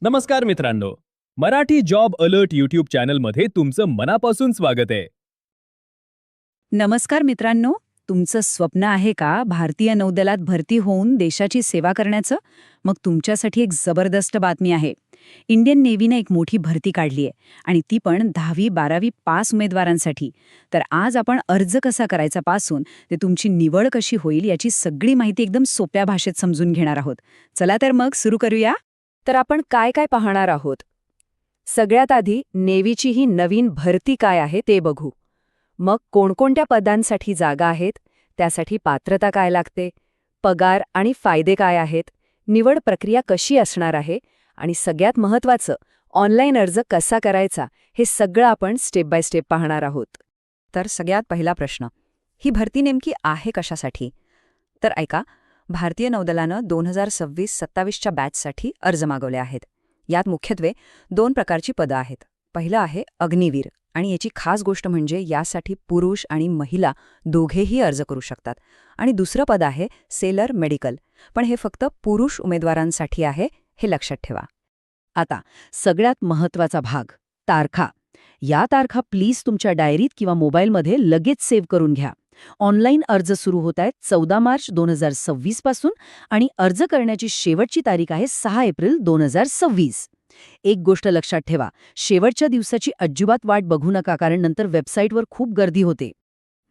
नमस्कार मित्रांनो, Marathi job alert YouTube चॅनलमध्ये तुमचं मनापासून स्वागत आहे. नमस्कार मित्रांनो, तुमचं स्वप्न आहे का भारतीय नौदलात भरती होऊन देशाची सेवा करण्याचं? मग तुमच्यासाठी एक जबरदस्त बातमी आहे. इंडियन नेव्हीने एक मोठी भरती काढली आहे आणि ती पण 10वी-12वी पास उमेदवारांसाठी. तर आज आपण अर्ज कसा करायचा पासून ते तुमची निवड कशी होईल याची सगळी माहिती एकदम सोप्या भाषेत समजून घेणार आहोत. चला तर मग सुरू करूया. तर आपण काय काय पाहणार आहोत? सगळ्यात आधी नेव्हीची ही नवीन भरती काय आहे ते बघू. मग कोणकोणत्या पदांसाठी जागा आहेत, त्यासाठी पात्रता काय लागते, पगार आणि फायदे काय आहेत, निवड प्रक्रिया कशी असणार आहे आणि सगळ्यात महत्त्वाचं ऑनलाईन अर्ज कसा करायचा हे सगळं आपण स्टेप बाय स्टेप पाहणार आहोत. तर सगळ्यात पहिला प्रश्न, ही भरती नेमकी आहे कशासाठी? तर ऐका, भारतीय नौदलानं 2026-27च्या बॅचसाठी अर्ज मागवले आहेत. यात मुख्यत्वे 2 प्रकारची पदं आहेत. पहिलं आहे अग्निवीर, आणि याची खास गोष्ट म्हणजे यासाठी पुरुष आणि महिला दोघेही अर्ज करू शकतात. आणि दुसरं पद आहे सेलर मेडिकल, पण हे फक्त पुरुष उमेदवारांसाठी आहे, हे लक्षात ठेवा. आता सगळ्यात महत्त्वाचा भाग, तारखा. या तारखा प्लीज तुमच्या डायरीत किंवा मोबाईलमध्ये लगेच सेव्ह करून घ्या. ऑनलाईन अर्ज सुरू होत आहेत 14 मार्च 2026 पासून आणि अर्ज करण्याची शेवटची तारीख आहे 6 एप्रिल 2026. एक गोष्ट लक्षात ठेवा, शेवटच्या दिवसाची अजिबात वाट बघू नका, कारण नंतर वेबसाईटवर खूप गर्दी होते.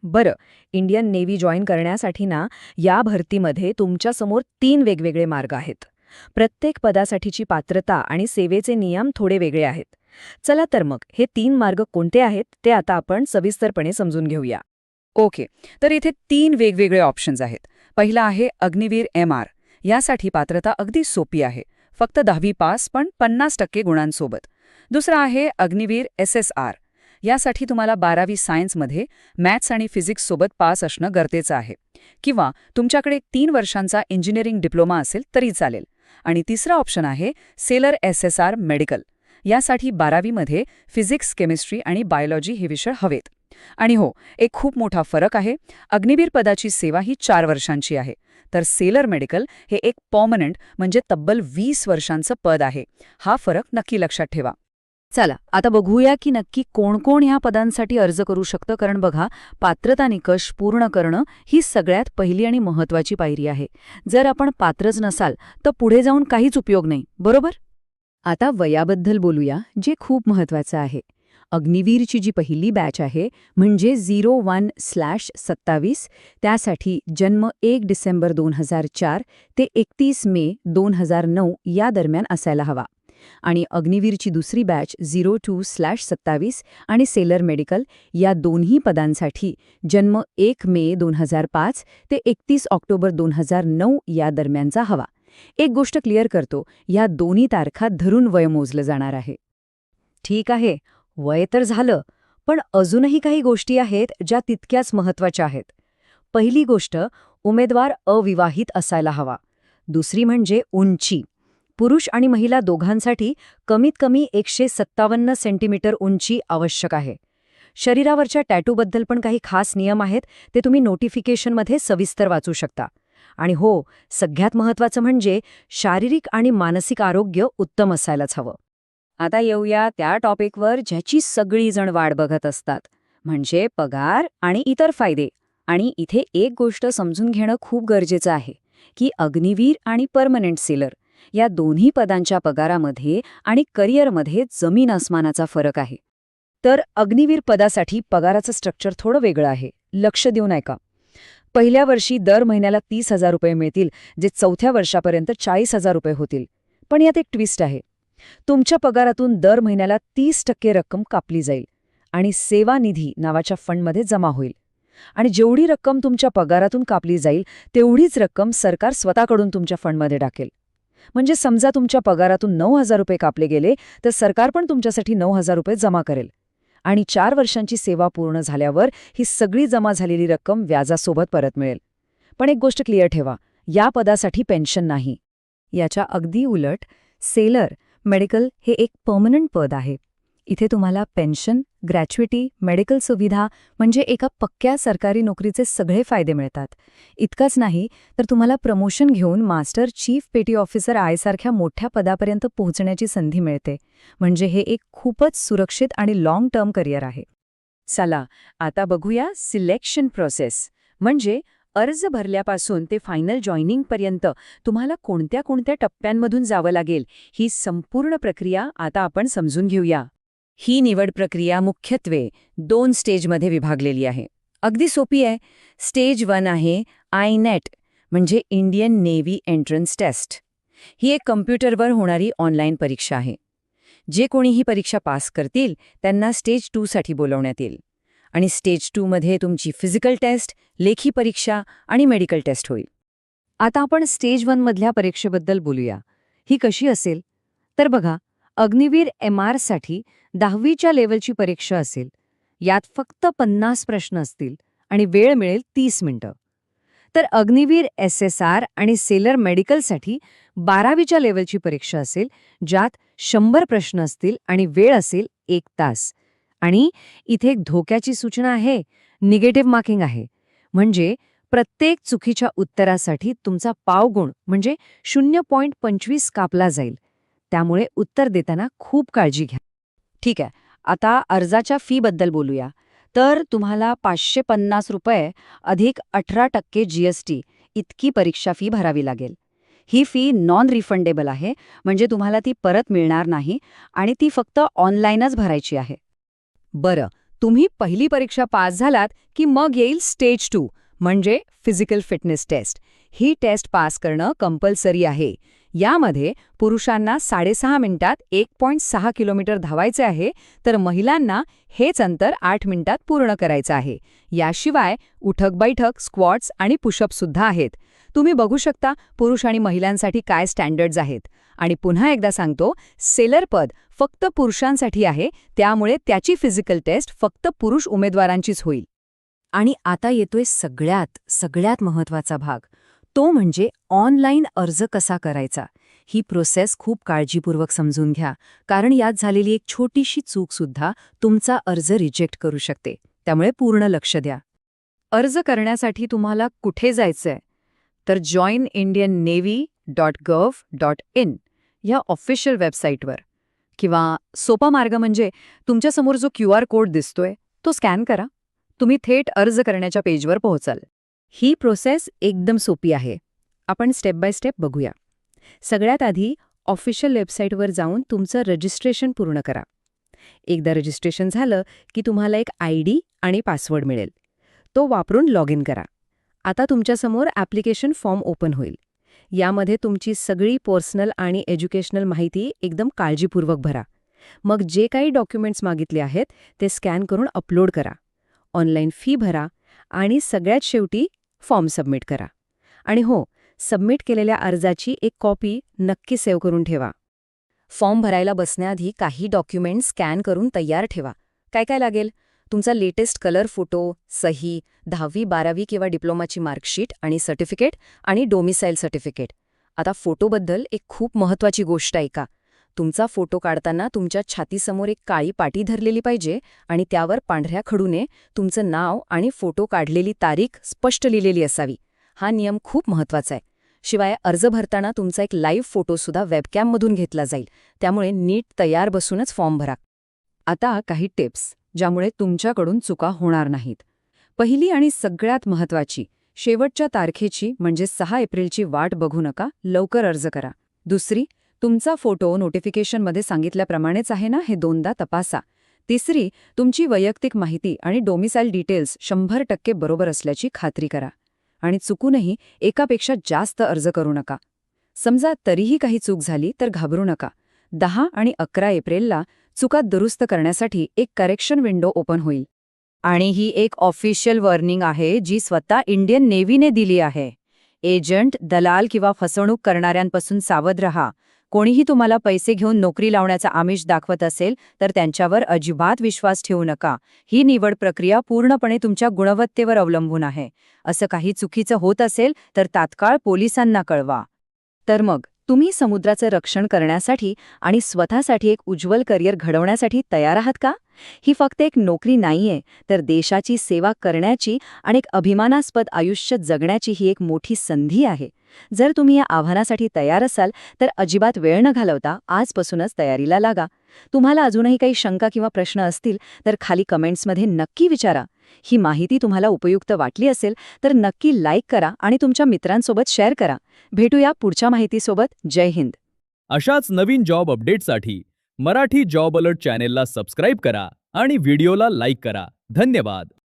बरं, इंडियन नेव्ही जॉईन करण्यासाठी ना, या भरतीमध्ये तुमच्यासमोर 3 वेगवेगळे मार्ग आहेत. प्रत्येक पदासाठीची पात्रता आणि सेवेचे नियम थोडे वेगळे आहेत. चला तर मग हे 3 मार्ग कोणते आहेत ते आता आपण सविस्तरपणे समजून घेऊया. ओके, तर इथे 3 वेगवेगळे ऑप्शन्स आहेत. पहिला आहे अग्निवीर MR. यासाठी पात्रता अगदी सोपी आहे, फक्त 10वी पास पण 50% गुणांसोबत. दुसरा आहे अग्निवीर SSR. यासाठी तुम्हाला 12वी सायन्समध्ये मॅथ्स आणि फिजिक्स सोबत पास असणं गरजेचं आहे, किंवा तुमच्याकडे 3 वर्षांचा इंजिनिअरिंग डिप्लोमा असेल तरी चालेल. आणि तिसरा ऑप्शन आहे सेलर SSR मेडिकल. यासाठी 12वीमध्ये फिजिक्स, केमिस्ट्री आणि बायोलॉजी हे विषय हवेत. आणि हो, एक खूप मोठा फरक आहे. अग्निवीर पदाची सेवा ही 4 वर्षांची आहे, तर सेलर मेडिकल हे एक परमनंट म्हणजे तब्बल 20 वर्षांचं पद आहे. हा फरक नक्की लक्षात ठेवा. चला आता बघूया की नक्की कोण कोण ह्या पदांसाठी अर्ज करू शकतं, कारण बघा, पात्रता निकष पूर्ण करणं ही सगळ्यात पहिली आणि महत्त्वाची पायरी आहे. जर आपण पात्रच नसाल तर पुढे जाऊन काहीच उपयोग नाही, बरोबर? आता वयाबद्दल बोलूया, जे खूप महत्त्वाचं आहे. अग्निवीरची जी पहिली बॅच आहे म्हणजे 01/27, त्यासाठी जन्म 1 डिसेंबर 2004 ते 31 मे 2009 या दरम्यान असायला हवा. आणि अग्निवीरची दुसरी बॅच 02/27 आणि सेलर मेडिकल या दोन्ही पदांसाठी जन्म 1 मे 2005 ते 31 ऑक्टोबर 2009 या दरम्यानचा हवा. एक गोष्ट क्लिअर करतो, या दोन्ही तारखा धरून वय मोजलं जाणार आहे. ठीक आहे, वय तर झालं, पण अजूनही काही गोष्टी आहेत ज्या तितक्याच महत्त्वाच्या आहेत. पहिली गोष्ट, उमेदवार अविवाहित असायला हवा. दुसरी म्हणजे उंची. पुरुष आणि महिला दोघांसाठी कमीत कमी 157 सेंटीमीटर उंची आवश्यक आहे. शरीरावरच्या टॅटूबद्दल पण काही खास नियम आहेत, ते तुम्ही नोटिफिकेशनमध्ये सविस्तर वाचू शकता. आणि हो, सगळ्यात महत्त्वाचं म्हणजे शारीरिक आणि मानसिक आरोग्य उत्तम असायलाच हवं. आता येऊया त्या टॉपिकवर ज्याची सगळी जण वाट बघत असतात, म्हणजे पगार आणि इतर फायदे. आणि इथे एक गोष्ट समजून घेणं खूप गरजेचं आहे की अग्निवीर आणि परमनंट सेलर या दोन्ही पदांच्या पगारामध्ये आणि करिअरमध्ये जमीन आसमानाचा फरक आहे. तर अग्निवीर पदासाठी पगाराचं स्ट्रक्चर थोडं वेगळं आहे. लक्ष देऊन ऐका. पहिल्या वर्षी दर महिन्याला 30,000 रुपये मिळतील, जे 4थ्या वर्षापर्यंत 40,000 रुपये होतील. पण यात एक ट्विस्ट आहे. तुमच्या पगारातून दर महिन्याला 30% रक्कम कापली जाईल आणि सेवा निधी नावाच्या फंडमध्ये जमा होईल. आणि जेवढी रक्कम तुमच्या पगारातून कापली जाईल तेवढीच रक्कम सरकार स्वतःकडून तुमच्या फंडमध्ये टाकेल. म्हणजे समजा तुमच्या पगारातून 9,000 रुपये कापले गेले तर सरकार पण तुमच्यासाठी 9,000 रुपये जमा करेल. आणि 4 वर्षांची सेवा पूर्ण झाल्यावर ही सगळी जमा झालेली रक्कम व्याजासोबत परत मिळेल. पण एक गोष्ट क्लिअर ठेवा, या पदासाठी पेन्शन नाही. याच्या अगदी उलट सेलर मेडिकल हे एक परमनंट पद आहे. इथे तुम्हाला पेन्शन, ग्रॅच्युइटी, मेडिकल सुविधा म्हणजे एका पक्क्या सरकारी नोकरीचे सगळे फायदे मिळतात. इतकंच नाही तर तुम्हाला प्रमोशन घेऊन मास्टर चीफ पेटी ऑफिसर आयसारख्या मोठ्या पदापर्यंत पोहोचण्याची संधी मिळते. म्हणजे हे एक खूपच सुरक्षित आणि लाँग टर्म करिअर आहे. चला आता बघूया सिलेक्शन प्रोसेस, म्हणजे अर्ज भरल्यापासून ते फायनल जॉईनिंगपर्यंत तुम्हाला कोणत्या कोणत्या टप्प्यांमधून जावं लागेल ही संपूर्ण प्रक्रिया आता आपण समजून घेऊया. ही निवड प्रक्रिया मुख्यत्वे 2 स्टेजमध्ये विभागलेली आहे. अगदी सोपी आहे. स्टेज 1 आहे आयनेट, म्हणजे इंडियन नेव्ही एंट्रन्स टेस्ट. ही एक कम्प्युटरवर होणारी ऑनलाईन परीक्षा आहे. जे कोणी ही परीक्षा पास करतील त्यांना स्टेज 2 साठी बोलवण्यात येईल. आणि स्टेज 2 मध्ये तुमची फिजिकल टेस्ट, लेखी परीक्षा आणि मेडिकल टेस्ट होईल. आता आपण स्टेज 1 मधल्या परीक्षेबद्दल बोलूया. ही कशी असेल? तर बघा, अग्निवीर MR साठी 10वीच्या लेव्हलची परीक्षा असेल. यात फक्त 50 प्रश्न असतील आणि वेळ मिळेल 30 मिनिटं. तर अग्निवीर SSR आणि सेलर मेडिकलसाठी 12वीच्या लेव्हलची परीक्षा असेल, ज्यात 100 प्रश्न असतील आणि वेळ असेल 1 तास. आणि इथे एक धोक्याची सूचना आहे, निगेटिव्ह मार्किंग आहे. म्हणजे प्रत्येक चुकीच्या उत्तरासाठी तुमचा पावगुण म्हणजे 0.25 कापला जाईल. त्यामुळे उत्तर देताना खूप काळजी घ्या. ठीक आहे, आता अर्जाच्या फीबद्दल बोलूया. तर तुम्हाला ₹550 अधिक 18% GST इतकी परीक्षा फी भरावी लागेल. ही फी नॉन रिफंडेबल आहे, म्हणजे तुम्हाला ती परत मिळणार नाही आणि ती फक्त ऑनलाईनच भरायची आहे. बरं, तुम्ही पहिली परीक्षा पास झालात की मग येईल स्टेज 2, म्हणजे फिजिकल फिटनेस टेस्ट. ही टेस्ट पास करणं कंपल्सरी आहे. यामध्ये पुरुषांना 6.5 मिनिटात 1.6 किलोमीटर धावायचे आहे, तर महिलांना हेच अंतर 8 मिनिटात पूर्ण करायचं आहे. याशिवाय उठक-बैठक, स्क्वॉट्स आणि पुशअपसुद्धा आहेत. तुम्ही बघू शकता पुरुष आणि महिलांसाठी काय स्टँडर्ड्स आहेत. आणि पुन्हा एकदा सांगतो, सेलर पद फक्त पुरुषांसाठी आहे, त्यामुळे त्याची फिजिकल टेस्ट फक्त पुरुष उमेदवारांचीच होईल. आणि आता येतोय सगळ्यात महत्त्वाचा भाग, तो म्हणजे ऑनलाईन अर्ज कसा करायचा. ही प्रोसेस खूप काळजीपूर्वक समजून घ्या, कारण यात झालेली एक छोटीशी चूकसुद्धा तुमचा अर्ज रिजेक्ट करू शकते. त्यामुळे पूर्ण लक्ष द्या. अर्ज करण्यासाठी तुम्हाला कुठे जायचंय? तर joinindiannavy.gov.in या ऑफिशियल वेबसाईटवर, किंवा सोपा मार्ग म्हणजे तुमच्यासमोर जो QR कोड दिसतोय तो स्कॅन करा. तुम्ही थेट अर्ज करण्याच्या पेजवर पोहोचाल. ही प्रोसेस एकदम सोपी आहे. आपण स्टेप बाय स्टेप बघूया. सगळ्यात आधी ऑफिशियल वेबसाईटवर जाऊन तुमचं रजिस्ट्रेशन पूर्ण करा. एकदा रजिस्ट्रेशन झालं की तुम्हाला एक ID आणि पासवर्ड मिळेल. तो वापरून लॉग इन करा. आता तुमच्यासमोर ॲप्लिकेशन फॉर्म ओपन होईल. यामध्ये तुमची सगळी पर्सनल आणि एज्युकेशनल माहिती एकदम काळजीपूर्वक भरा. मग जे काही डॉक्युमेंट्स मागितले आहेत ते स्कॅन करून अपलोड करा. ऑनलाईन फी भरा आणि सगळ्यात शेवटी फॉर्म सबमिट करा. आणि हो, सबमिट केलेल्या अर्जाची एक कॉपी नक्की सेव्ह करून ठेवा. फॉर्म भरायला बसण्याआधी काही डॉक्युमेंट्स स्कॅन करून तयार ठेवा. काय काय लागेल? तुमचा लेटेस्ट कलर फोटो, सही, 10वी 12वी किंवा डिप्लोमाची मार्कशीट आणि सर्टिफिकेट आणि डोमिसाईल सर्टिफिकेट. आता फोटोबद्दल एक खूप महत्त्वाची गोष्ट ऐका. तुमचा फोटो काढताना तुमच्या छातीसमोर एक काळी पाटी धरलेली पाहिजे आणि त्यावर पांढऱ्या खडूने तुमचं नाव आणि फोटो काढलेली तारीख स्पष्ट लिहिलेली असावी. हा नियम खूप महत्त्वाचा आहे. शिवाय अर्ज भरताना तुमचा एक लाईव्ह फोटोसुद्धा वेबकॅममधून घेतला जाईल. त्यामुळे नीट तयार बसूनच फॉर्म भरा. आता काही टिप्स ज्यामुळे तुमच्याकडून चुका होणार नाहीत. पहिली आणि सगळ्यात महत्त्वाची, शेवटच्या तारखेची म्हणजे 6 एप्रिलची वाट बघू नका, लवकर अर्ज करा. दुसरी, तुमचा फोटो नोटिफिकेशनमध्ये सांगितल्याप्रमाणेच आहे ना हे 2दा तपासा. तिसरी, तुमची वैयक्तिक माहिती आणि डोमिसाईल डिटेल्स 100% बरोबर असल्याची खात्री करा. आणि चुकूनही एकापेक्षा जास्त अर्ज करू नका. समजा तरीही काही चूक झाली तर घाबरू नका. 10 आणि 11 एप्रिलला चुका दुरुस्त करण्यासाठी एक करेक्शन विंडो ओपन होईल. आणि ही एक ऑफिशियल वॉर्निंग आहे जी स्वतः इंडियन नेव्हीने दिली आहे. एजंट, दलाल किंवा फसवणूक करणाऱ्यांपासून सावध रहा. कोणीही तुम्हाला पैसे घेऊन नोकरी लावण्याचा आमिष दाखवत असेल तर त्यांच्यावर अजिबात विश्वास ठेवू नका. ही निवड प्रक्रिया पूर्णपणे तुमच्या गुणवत्तेवर अवलंबून आहे. असं काही चुकीचं होत असेल तर तात्काळ पोलिसांना कळवा. तर मग तुम्ही समुद्राचं रक्षण करण्यासाठी आणि स्वतःसाठी एक उज्ज्वल करिअर घडवण्यासाठी तयार आहात का? ही फक्त एक नोकरी नाहीये, तर देशाची सेवा करण्याची आणि एक अभिमानास्पद आयुष्य जगण्याची ही एक मोठी संधी आहे. जर तुम्ही या आव्हानासाठी तयार असाल, तर अजिबात वेळ न घालवता आजपासूनच तयारीला लागा. तुम्हाला अजूनही काही शंका किंवा प्रश्न असतील, तर खाली कमेंट्समध्ये नक्की विचारा. ही माहिती तुम्हाला उपयुक्त वाटली असेल, तर नक्की लाईक करा आणि तुमच्या मित्रांसोबत शेअर करा. भेटूया पुढच्या माहितीसोबत. जय हिंद. अशाच नवीन जॉब अपडेटसाठी मराठी जॉब अलर्ट चॅनेलला सबस्क्राईब करा आणि व्हिडिओला लाईक करा. धन्यवाद.